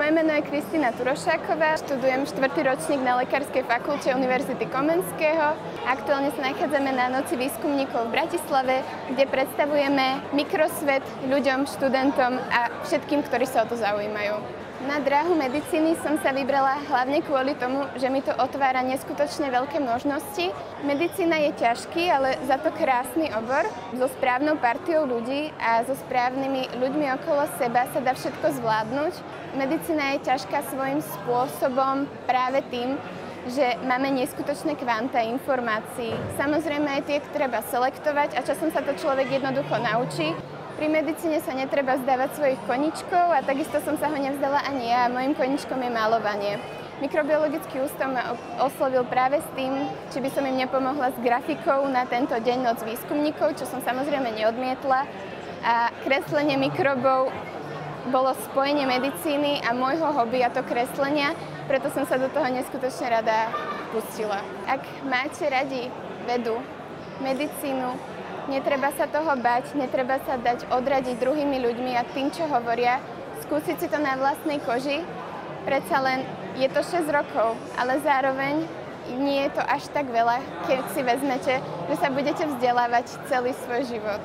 Moje meno je Kristína Turošáková, študujem 4. ročník na Lekárskej fakulte Univerzity Komenského. Aktuálne sa nachádzame na Noci výskumníkov v Bratislave, kde predstavujeme mikrosvet ľuďom, študentom a všetkým, ktorí sa o to zaujímajú. Na dráhu medicíny som sa vybrala hlavne kvôli tomu, že mi to otvára neskutočne veľké možnosti. Medicína je ťažký, ale za to krásny obor. So správnou partiou ľudí a so správnymi ľuďmi okolo seba sa dá všetko zvládnuť. Medicína je ťažká svojím spôsobom práve tým, že máme neskutočné kvanta informácií. Samozrejme aj tie treba selektovať a časom sa to človek jednoducho naučí. Pri medicíne sa netreba vzdávať svojich koničkov a takisto som sa ho nevzdala ani ja. Mojím koničkom je maľovanie. Mikrobiologický ústav ma oslovil práve s tým, či by som im nepomohla s grafikou na tento deň Noc výskumníkov, čo som samozrejme neodmietla. A kreslenie mikrobov bolo spojenie medicíny a môjho hobby, a to kreslenia, preto som sa do toho neskutočne rada pustila. Ak máte radi vedu, medicínu, netreba sa toho bať, netreba sa dať odradiť druhými ľuďmi a tým, čo hovoria. Skúsiť si to na vlastnej koži. Predsa len je to 6 rokov, ale zároveň nie je to až tak veľa, keď si vezmete, že sa budete vzdelávať celý svoj život.